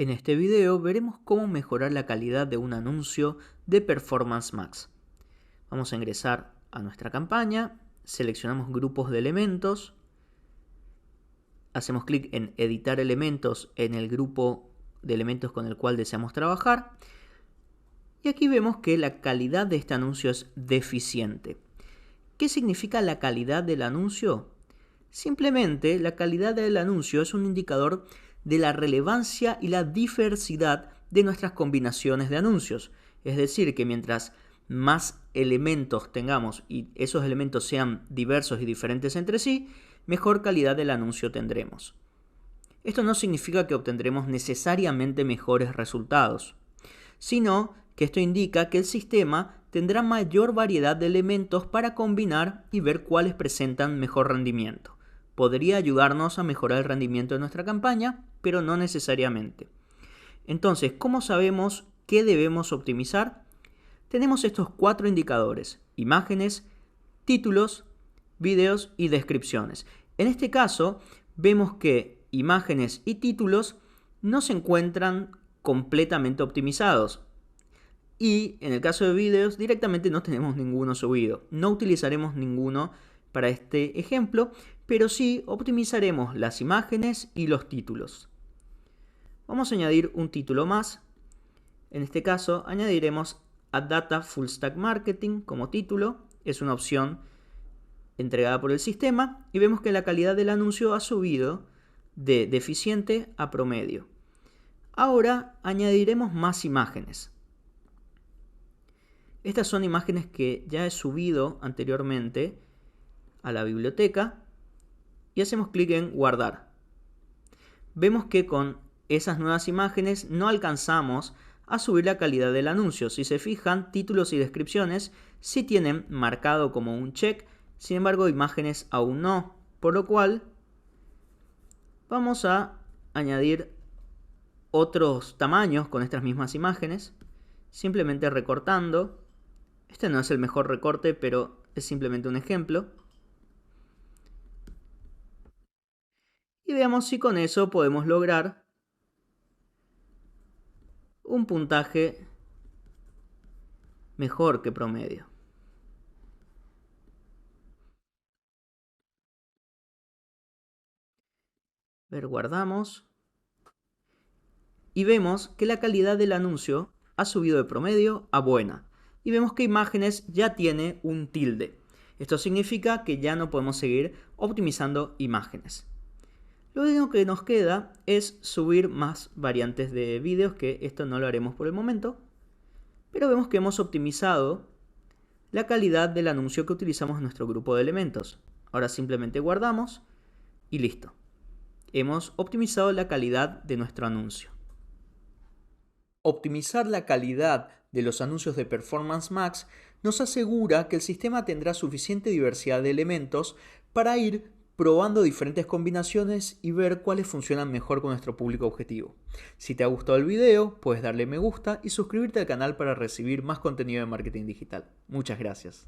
En este video veremos cómo mejorar la calidad de un anuncio de Performance Max. Vamos a ingresar a nuestra campaña, seleccionamos grupos de elementos, hacemos clic en editar elementos en el grupo de elementos con el cual deseamos trabajar y aquí vemos que la calidad de este anuncio es deficiente. ¿Qué significa la calidad del anuncio? Simplemente la calidad del anuncio es un indicador de la relevancia y la diversidad de nuestras combinaciones de anuncios. Es decir, que mientras más elementos tengamos y esos elementos sean diversos y diferentes entre sí, mejor calidad del anuncio tendremos. Esto no significa que obtendremos necesariamente mejores resultados, sino que esto indica que el sistema tendrá mayor variedad de elementos para combinar y ver cuáles presentan mejor rendimiento. Podría ayudarnos a mejorar el rendimiento de nuestra campaña, pero no necesariamente. Entonces, ¿cómo sabemos qué debemos optimizar? Tenemos estos 4 indicadores: imágenes, títulos, videos y descripciones. En este caso, vemos que imágenes y títulos no se encuentran completamente optimizados. Y en el caso de videos, directamente no tenemos ninguno subido. No utilizaremos ninguno para este ejemplo, pero sí optimizaremos las imágenes y los títulos. Vamos a añadir un título más. En este caso, añadiremos Ad Data Full Stack Marketing como título. Es una opción entregada por el sistema y vemos que la calidad del anuncio ha subido de deficiente a promedio. Ahora añadiremos más imágenes. Estas son imágenes que ya he subido anteriormente a la biblioteca y hacemos clic en guardar. Vemos que con esas nuevas imágenes no alcanzamos a subir la calidad del anuncio. Si se fijan, títulos y descripciones sí tienen marcado como un check, sin embargo imágenes aún no, por lo cual vamos a añadir otros tamaños con estas mismas imágenes, simplemente recortando. Este no es el mejor recorte, pero es simplemente un ejemplo. Y veamos si con eso podemos lograr un puntaje mejor que promedio. Guardamos. Y vemos que la calidad del anuncio ha subido de promedio a buena. Y vemos que imágenes ya tiene un tilde. Esto significa que ya no podemos seguir optimizando imágenes. Lo único que nos queda es subir más variantes de vídeos, que esto no lo haremos por el momento. Pero vemos que hemos optimizado la calidad del anuncio que utilizamos en nuestro grupo de elementos. Ahora simplemente guardamos y listo. Hemos optimizado la calidad de nuestro anuncio. Optimizar la calidad de los anuncios de Performance Max nos asegura que el sistema tendrá suficiente diversidad de elementos para ir probando diferentes combinaciones y ver cuáles funcionan mejor con nuestro público objetivo. Si te ha gustado el video, puedes darle me gusta y suscribirte al canal para recibir más contenido de marketing digital. Muchas gracias.